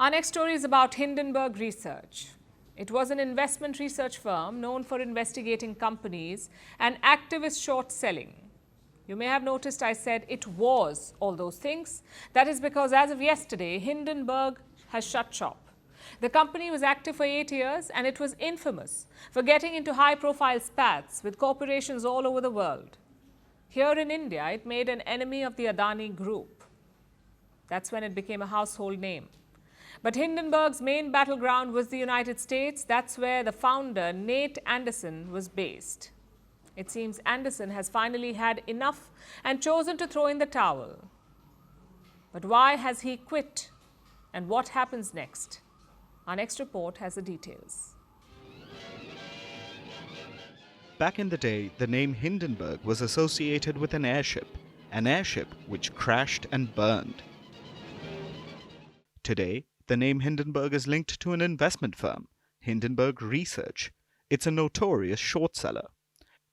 Our next story is about Hindenburg Research. It was an investment research firm known for investigating companies and activist short selling. You may have noticed I said it was all those things. That is because as of yesterday, Hindenburg has shut shop. The company was active for 8 years and it was infamous for getting into high-profile spats with corporations all over the world. Here in India, it made an enemy of the Adani Group. That's when it became a household name. But Hindenburg's main battleground was the United States. That's where the founder, Nate Anderson, was based. It seems Anderson has finally had enough and chosen to throw in the towel. But why has he quit? And what happens next? Our next report has the details. Back in the day, the name Hindenburg was associated with an airship which crashed and burned. Today, the name Hindenburg is linked to an investment firm, Hindenburg Research. It's a notorious short seller.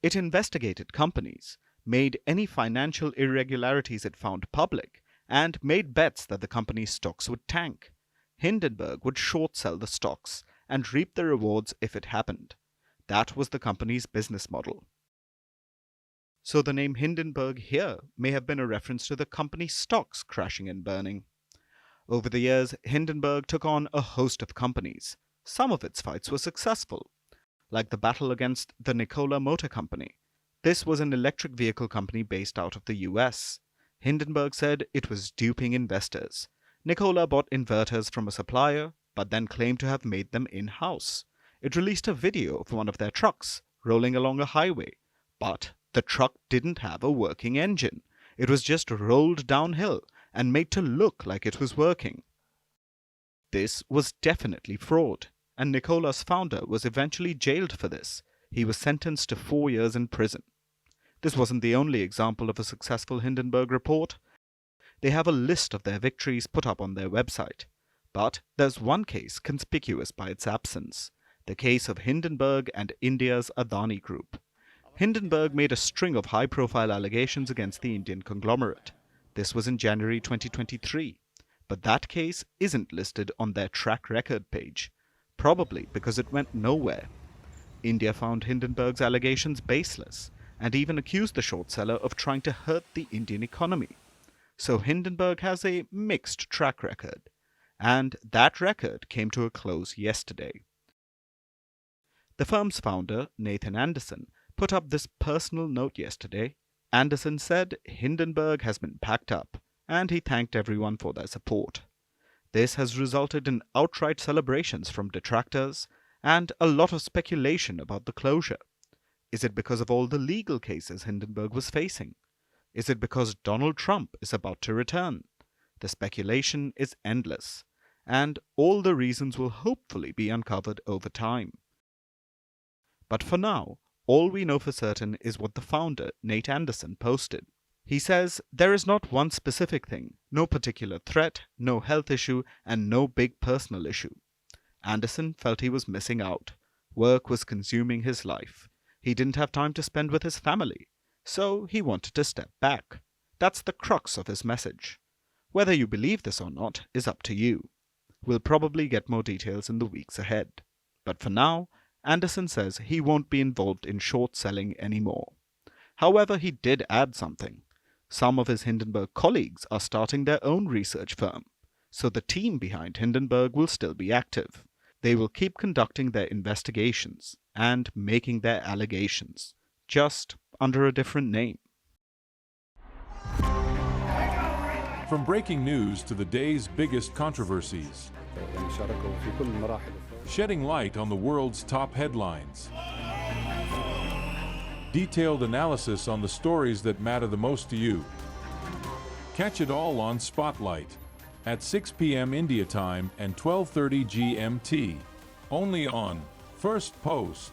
It investigated companies, made any financial irregularities it found public, and made bets that the company's stocks would tank. Hindenburg would short sell the stocks and reap the rewards if it happened. That was the company's business model. So the name Hindenburg here may have been a reference to the company's stocks crashing and burning. Over the years, Hindenburg took on a host of companies. Some of its fights were successful, like the battle against the Nikola Motor Company. This was an electric vehicle company based out of the US. Hindenburg said it was duping investors. Nikola bought inverters from a supplier, but then claimed to have made them in-house. It released a video of one of their trucks rolling along a highway, but the truck didn't have a working engine. It was just rolled downhill and made to look like it was working. This was definitely fraud, and Nikola's founder was eventually jailed for this. He was sentenced to 4 years in prison. This wasn't the only example of a successful Hindenburg report. They have a list of their victories put up on their website. But there's one case conspicuous by its absence, the case of Hindenburg and India's Adani Group. Hindenburg made a string of high-profile allegations against the Indian conglomerate. This was in January 2023, but that case isn't listed on their track record page, probably because it went nowhere. India found Hindenburg's allegations baseless and even accused the short seller of trying to hurt the Indian economy. So Hindenburg has a mixed track record, and that record came to a close yesterday. The firm's founder, Nathan Anderson, put up this personal note yesterday. Anderson said Hindenburg has been packed up, and he thanked everyone for their support. This has resulted in outright celebrations from detractors and a lot of speculation about the closure. Is it because of all the legal cases Hindenburg was facing? Is it because Donald Trump is about to return? The speculation is endless, and all the reasons will hopefully be uncovered over time. But for now, all we know for certain is what the founder, Nate Anderson, posted. He says there is not one specific thing, no particular threat, no health issue, and no big personal issue. Anderson felt he was missing out. Work was consuming his life. He didn't have time to spend with his family, so he wanted to step back. That's the crux of his message. Whether you believe this or not is up to you. We'll probably get more details in the weeks ahead. But for now, Anderson says he won't be involved in short selling anymore. However, he did add something. Some of his Hindenburg colleagues are starting their own research firm, so the team behind Hindenburg will still be active. They will keep conducting their investigations and making their allegations, just under a different name. From breaking news to the day's biggest controversies, shedding light on the world's top headlines, detailed analysis on the stories that matter the most to you. Catch it all on Spotlight at 6 p.m. India time and 12:30 GMT, only on Firstpost.